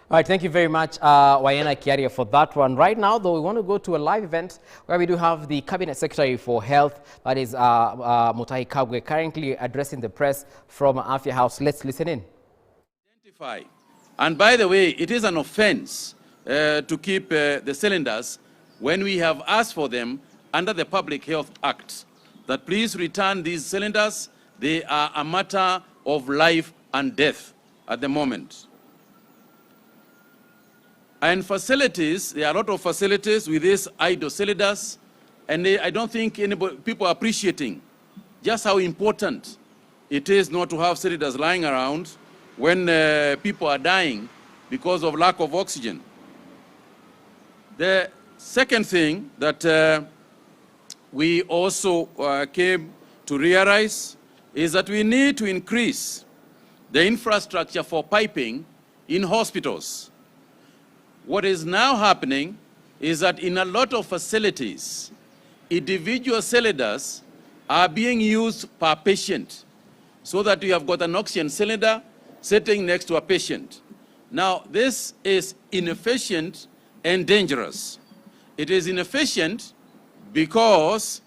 All right, thank you very much, Wayena Kiaria, for that one. Right now, though, we want to go to a live event where we do have the Cabinet Secretary for Health, that is Mutahi Kagwe, currently addressing the press from Afya House. Let's listen in. Identify. And by the way, it is an offense to keep the cylinders when we have asked for them under the Public Health Act, that please return these cylinders. They are a matter of life and death at the moment. And facilities, there are a lot of facilities with these idle cylinders, and I don't think people are appreciating just how important it is not to have cylinders lying around when people are dying because of lack of oxygen. The second thing that we also came to realize is that we need to increase the infrastructure for piping in hospitals. What is now happening is that in a lot of facilities, individual cylinders are being used per patient, so that you have got an oxygen cylinder sitting next to a patient. Now, this is inefficient and dangerous. It is inefficient because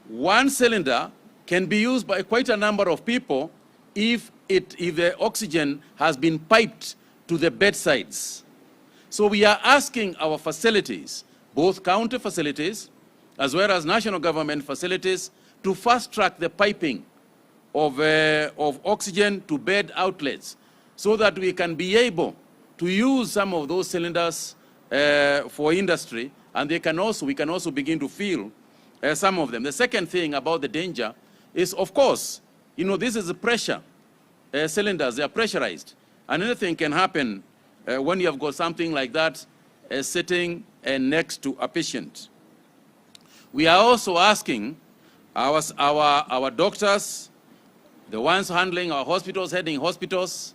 one cylinder can be used by quite a number of people if the oxygen has been piped to the bedsides. So we are asking our facilities, both county facilities as well as national government facilities, to fast-track the piping of oxygen to bed outlets so that we can be able to use some of those cylinders for industry, and we can also begin to fill some of them. The second thing about the danger is, of course, this is the pressure. Cylinders, they are pressurized, and anything can happen when you have got something like that sitting next to a patient. We are also asking our doctors, the ones handling our hospitals, heading hospitals,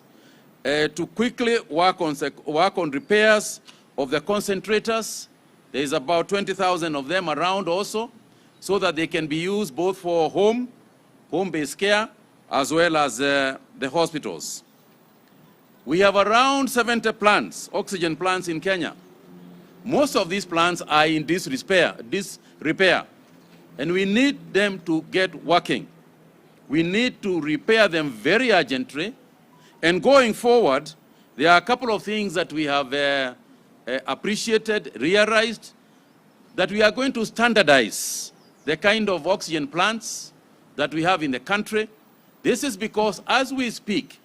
to quickly work on repairs of the concentrators. There is about 20,000 of them around also, so that they can be used both for home-based care, as well as the hospitals. We have around 70 plants, oxygen plants in Kenya. Most of these plants are in disrepair, and we need them to get working. We need to repair them very urgently, and going forward, there are a couple of things that we have appreciated, realized, that we are going to standardize the kind of oxygen plants that we have in the country. This is because, as we speak,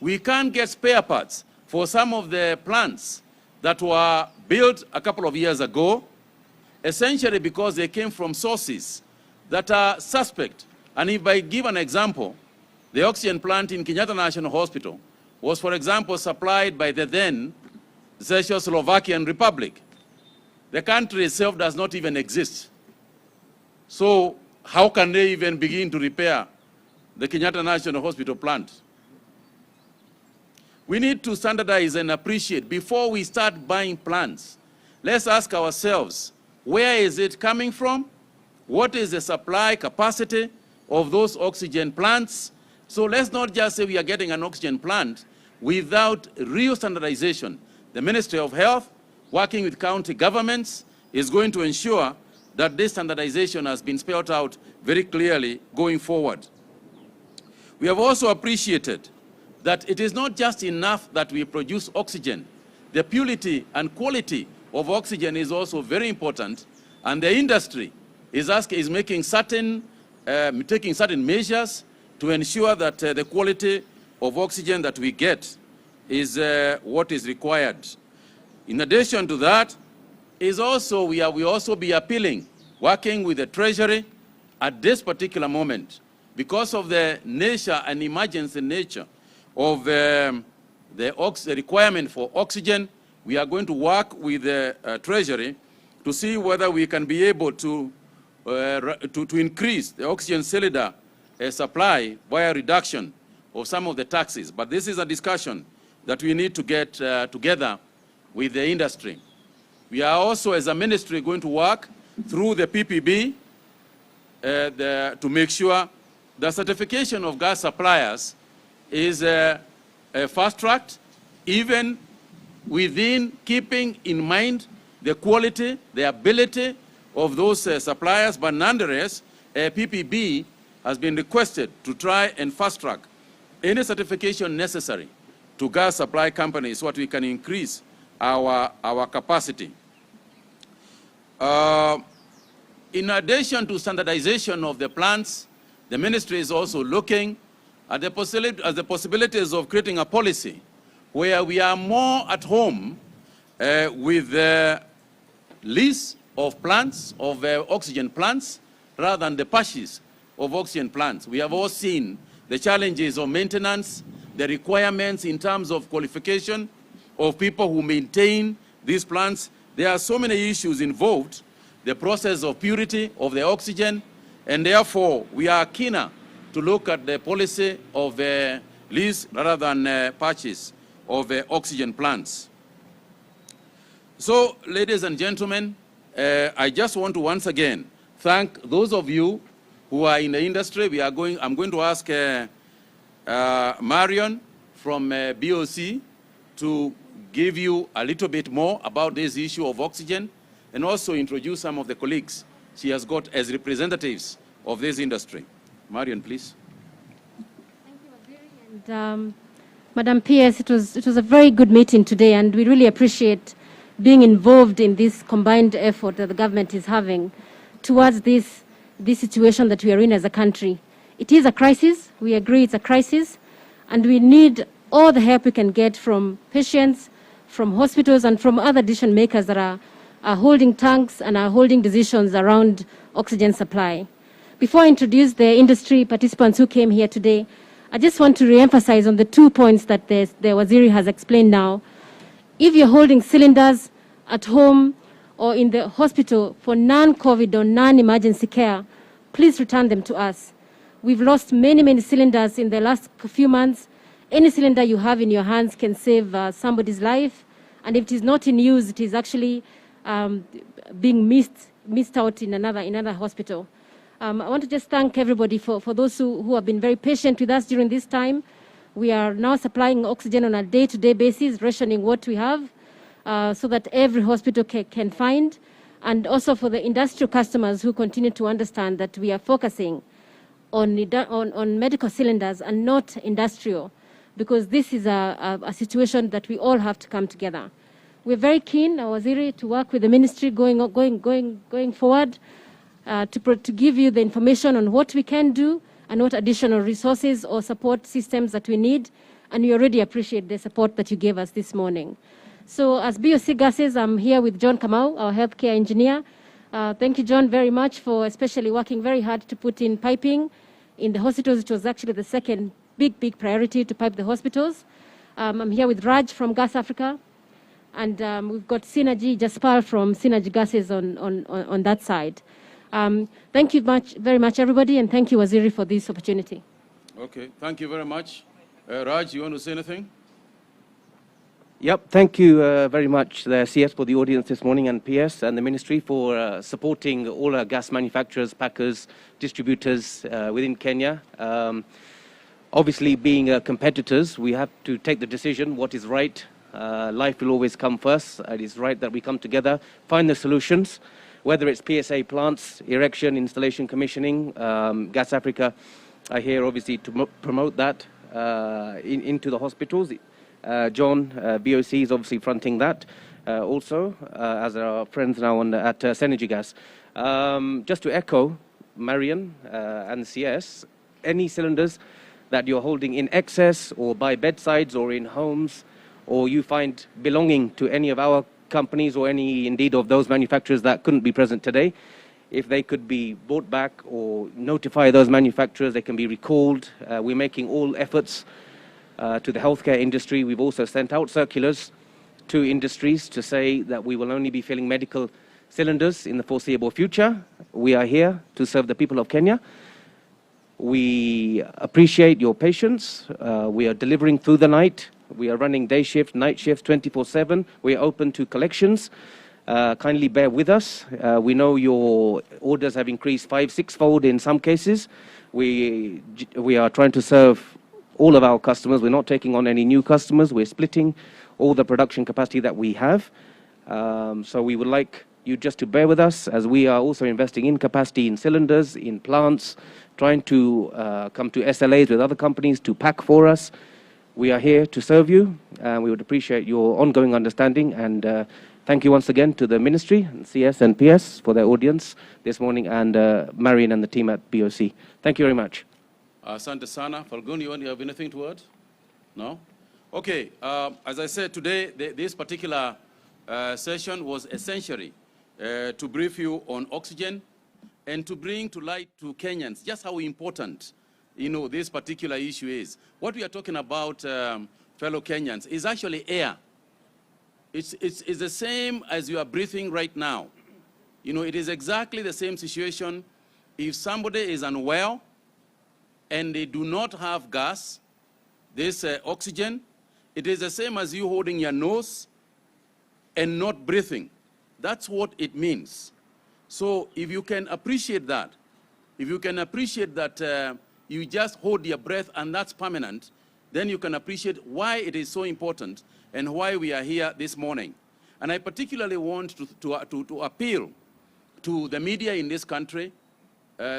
we can't get spare parts for some of the plants that were built a couple of years ago, essentially because they came from sources that are suspect. And if I give an example, the oxygen plant in Kenyatta National Hospital was, for example, supplied by the then Czechoslovakian Republic. The country itself does not even exist. So how can they even begin to repair the Kenyatta National Hospital plant? We need to standardize and appreciate before we start buying plants. Let's ask ourselves, where is it coming from? What is the supply capacity of those oxygen plants? So let's not just say we are getting an oxygen plant without real standardization. The Ministry of Health, working with county governments, is going to ensure that this standardization has been spelled out very clearly going forward. We have also appreciated that it is not just enough that we produce oxygen. The purity and quality of oxygen is also very important, and the industry is taking certain measures to ensure that the quality of oxygen that we get is what is required. In addition to that, we also be appealing, working with the Treasury at this particular moment, because of the nature and emergency nature of the requirement for oxygen. We are going to work with the Treasury to see whether we can be able to increase the oxygen cylinder supply via reduction of some of the taxes. But this is a discussion that we need to get together with the industry. We are also, as a ministry, going to work through the PPB to make sure the certification of gas suppliers is fast-tracked, even within keeping in mind the quality, the ability of those suppliers, but nonetheless, PPB has been requested to try and fast-track any certification necessary to gas supply companies so that we can increase our capacity. In addition to standardization of the plants, the ministry is also looking at the possibilities of creating a policy where we are more at home with the lease of plants, of oxygen plants, rather than the purchase of oxygen plants. We have all seen the challenges of maintenance, the requirements in terms of qualification of people who maintain these plants. There are so many issues involved, the process of purity of the oxygen, and therefore we are keener to look at the policy of lease rather than purchase of oxygen plants. So, ladies and gentlemen, I just want to once again thank those of you who are in the industry. I'm going to ask Marion from BOC to give you a little bit more about this issue of oxygen and also introduce some of the colleagues she has got as representatives of this industry. Marion, please. Thank you, Waziri. And Madam PS, it was a very good meeting today, and we really appreciate being involved in this combined effort that the government is having towards this situation that we are in as a country. It is a crisis. We agree it's a crisis, and we need all the help we can get from patients, from hospitals, and from other decision makers that are holding tanks and are holding decisions around oxygen supply. Before I introduce the industry participants who came here today, I just want to re-emphasize on the 2 points that the Waziri has explained now. If you're holding cylinders at home or in the hospital for non-COVID or non-emergency care, please return them to us. We've lost many, many cylinders in the last few months. Any cylinder you have in your hands can save somebody's life. And if it is not in use, it is actually being missed out in another hospital. I want to just thank everybody for those who have been very patient with us during this time. We are now supplying oxygen on a day-to-day basis, rationing what we have so that every hospital can find. And also for the industrial customers who continue to understand that we are focusing on medical cylinders and not industrial, because this is a situation that we all have to come together. We're very keen, Waziri, to work with the ministry going forward to give you the information on what we can do and what additional resources or support systems that we need. And we already appreciate the support that you gave us this morning. So as BOC Gases, I'm here with John Kamau, our healthcare engineer. Thank you, John, very much for especially working very hard to put in piping in the hospitals, which was actually the second big priority to pipe the hospitals. I'm here with Raj from Gas Africa. And we've got Synergy Jaspal from Synergy Gases on that side. Thank you very much, everybody, and thank you, Waziri, for this opportunity. Okay, thank you very much. Raj, you want to say anything? Yep, thank you very much, the CS, for the audience this morning, and PS and the Ministry for supporting all our gas manufacturers, packers, distributors within Kenya. Obviously, being competitors, we have to take the decision what is right. Life will always come first. It is right that we come together, find the solutions, whether it's PSA plants, erection, installation, commissioning. Gas Africa are here, obviously, to promote that into the hospitals. John, BOC, is obviously fronting that also, as our friends now at Synergy Gas. Just to echo Marion and the CS, any cylinders that you're holding in excess or by bedsides or in homes, or you find belonging to any of our companies or any, indeed, of those manufacturers that couldn't be present today, if they could be bought back or notify those manufacturers, they can be recalled. We're making all efforts to the healthcare industry. We've also sent out circulars to industries to say that we will only be filling medical cylinders in the foreseeable future. We are here to serve the people of Kenya. We appreciate your patience. We are delivering through the night. We are running day shift, night shift, 24/7. We are open to collections. Kindly bear with us. We know your orders have increased 5-6-fold in some cases. We are trying to serve all of our customers. We're not taking on any new customers. We're splitting all the production capacity that we have. So we would like you just to bear with us, as we are also investing in capacity in cylinders, in plants, trying to come to SLAs with other companies to pack for us. We are here to serve you, and we would appreciate your ongoing understanding. And thank you once again to the Ministry, and CS and PS for their audience this morning, and Marion and the team at BOC. Thank you very much. Asante sana. Falgun, you have anything to add? No? Okay. As I said today, this particular session was essentially to brief you on oxygen and to bring to light to Kenyans just how important, this particular issue is. What we are talking about, fellow Kenyans, is actually air. It's the same as you are breathing right now. It is exactly the same situation. If somebody is unwell and they do not have gas, this oxygen, it is the same as you holding your nose and not breathing. That's what it means. So if you can appreciate that, you just hold your breath and that's permanent, then you can appreciate why it is so important and why we are here this morning. And I particularly want to appeal to the media in this country,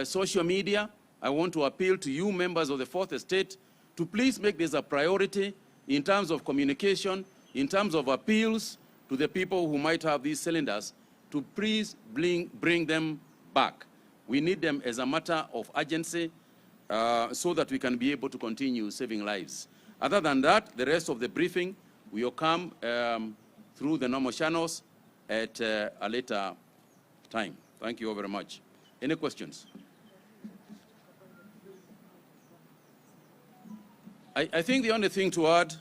social media. I want to appeal to you, members of the Fourth Estate, to please make this a priority in terms of communication, in terms of appeals to the people who might have these cylinders, to please bring them back. We need them as a matter of urgency so that we can be able to continue saving lives. Other than that, the rest of the briefing will come through the normal channels at a later time. Thank you all very much. Any questions? I think the only thing to add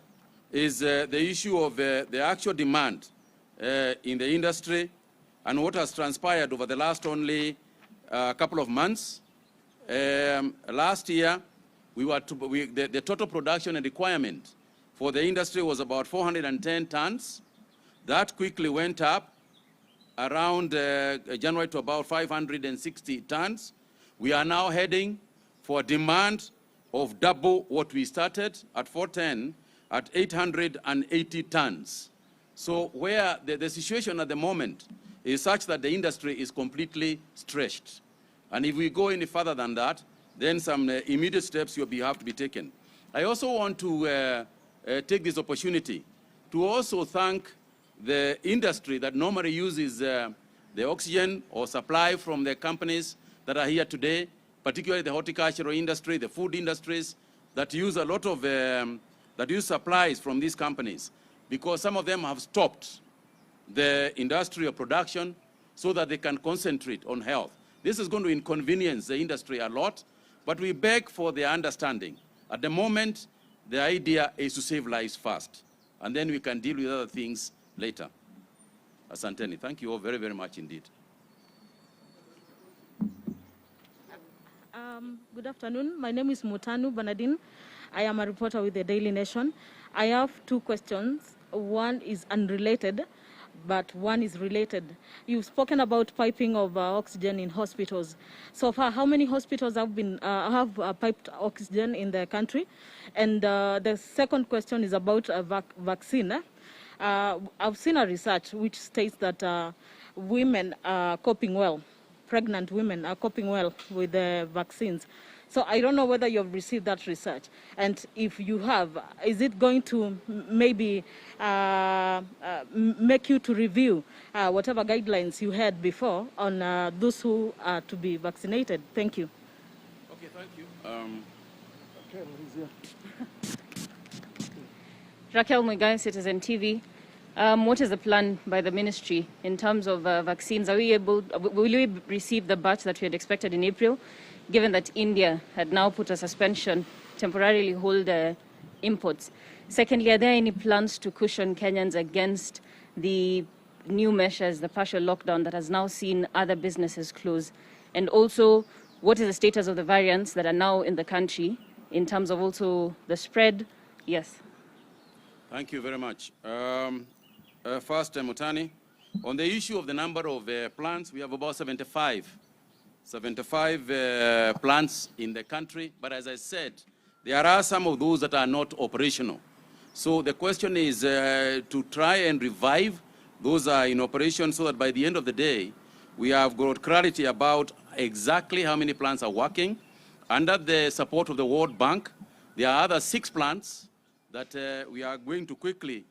is the issue of the actual demand in the industry and what has transpired over the last only couple of months. Last year, the total production and requirement for the industry was about 410 tons. That quickly went up around January to about 560 tons. We are now heading for a demand of double what we started at 410 at 880 tons. So where the situation at the moment is such that the industry is completely stretched. And if we go any further than that, then some immediate steps will have to be taken. I also want to take this opportunity to also thank the industry that normally uses the oxygen or supply from the companies that are here today, particularly the horticultural industry, the food industries, that use a lot of, that use supplies from these companies, because some of them have stopped the industrial production so that they can concentrate on health. This is going to inconvenience the industry a lot, but we beg for their understanding. At the moment, the idea is to save lives first, and then we can deal with other things later. Asanteni, thank you all very, very much indeed. Good afternoon. My name is Mutanu Banadin. I am a reporter with the Daily Nation. I have two questions. One is unrelated, but one is related. You've spoken about piping of oxygen in hospitals. So far, how many hospitals have piped oxygen in the country? And the second question is about vaccine. I've seen a research which states that women are coping well. Pregnant women are coping well with the vaccines. So I don't know whether you've received that research. And if you have, is it going to maybe make you to review whatever guidelines you had before on those who are to be vaccinated? Thank you. Okay, thank you. Raquel Muigai, Citizen TV. What is the plan by the ministry in terms of vaccines? Will we receive the batch that we had expected in April, given that India had now put a suspension, temporarily hold imports? Secondly, are there any plans to cushion Kenyans against the new measures, the partial lockdown that has now seen other businesses close? And also, what is the status of the variants that are now in the country in terms of also the spread? Yes. Thank you very much. First, Mutani, on the issue of the number of plants, we have about 75 plants in the country. But as I said, there are some of those that are not operational. So the question is to try and revive those are in operation so that by the end of the day, we have got clarity about exactly how many plants are working. Under the support of the World Bank, there are other 6 plants that we are going to quickly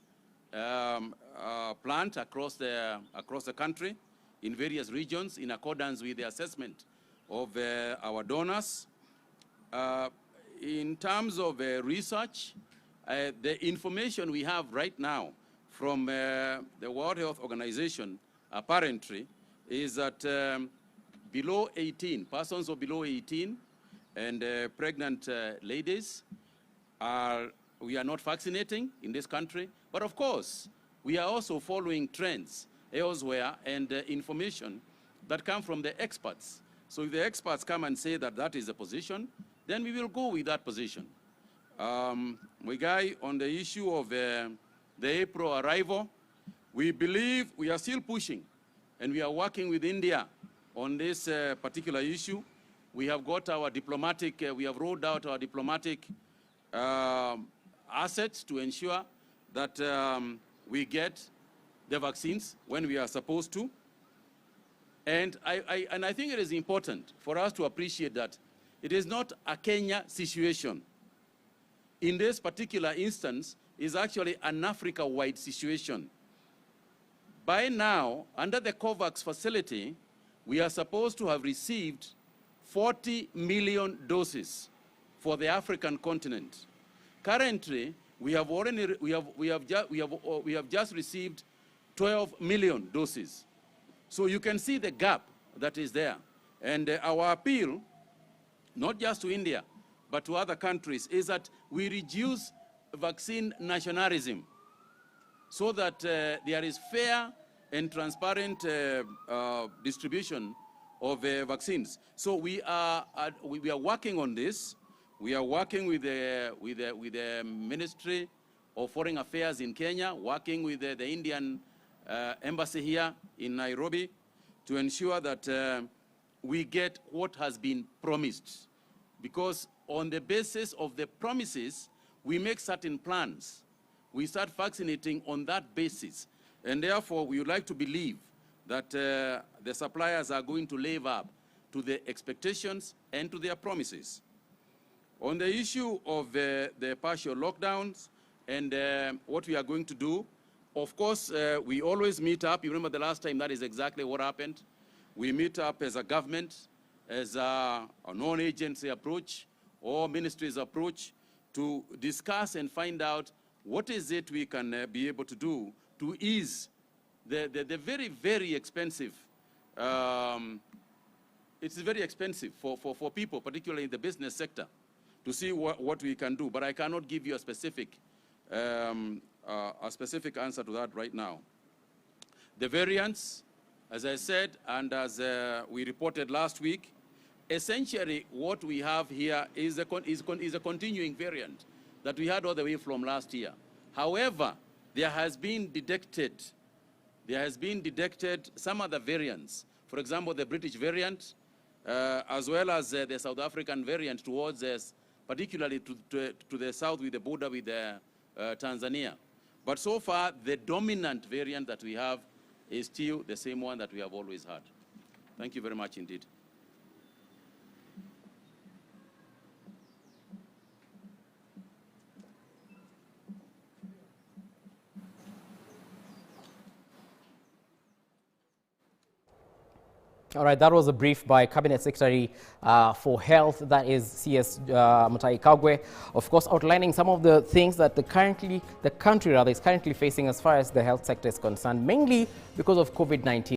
plant across the country in various regions in accordance with the assessment of our donors. In terms of research, the information we have right now from the World Health Organization apparently is that below 18, persons of below 18 and pregnant ladies we are not vaccinating in this country. But of course, we are also following trends elsewhere and information that come from the experts. So if the experts come and say that that is the position, then we will go with that position. Muigai, on the issue of the April arrival, we believe we are still pushing, and we are working with India on this particular issue. We have got our diplomatic, we have rolled out our diplomatic assets to ensure that we get the vaccines when we are supposed to. And I think it is important for us to appreciate that it is not a Kenya situation. In this particular instance, is actually an Africa-wide situation. By now, under the COVAX facility, we are supposed to have received 40 million doses for the African continent. Currently, we have just received 12 million doses. So you can see the gap that is there. And our appeal, not just to India, but to other countries, is that we reduce vaccine nationalism so that there is fair and transparent distribution of vaccines. So we are working on this. We are working with the Ministry of Foreign Affairs in Kenya, working with the Indian embassy here in Nairobi to ensure that we get what has been promised. Because on the basis of the promises, we make certain plans. We start vaccinating on that basis. And therefore, we would like to believe that the suppliers are going to live up to the expectations and to their promises. On the issue of the partial lockdowns and what we are going to do, of course, we always meet up. You remember the last time, that is exactly what happened. We meet up as a government, as a non-agency approach or ministry's approach to discuss and find out what is it we can be able to do to ease the very, very expensive, it's very expensive for people, particularly in the business sector, to see what we can do. But I cannot give you a specific answer to that right now. The variants, as I said, and as we reported last week, essentially what we have here is a continuing variant that we had all the way from last year. However, there has been detected some other variants. For example, the British variant, as well as the South African variant towards us, particularly to the south with the border with Tanzania. But so far, the dominant variant that we have is still the same one that we have always had. Thank you very much indeed. All right, that was a brief by Cabinet Secretary for Health, that is CS Mutahi Kagwe, of course, outlining some of the things that the country is currently facing as far as the health sector is concerned, mainly because of COVID-19.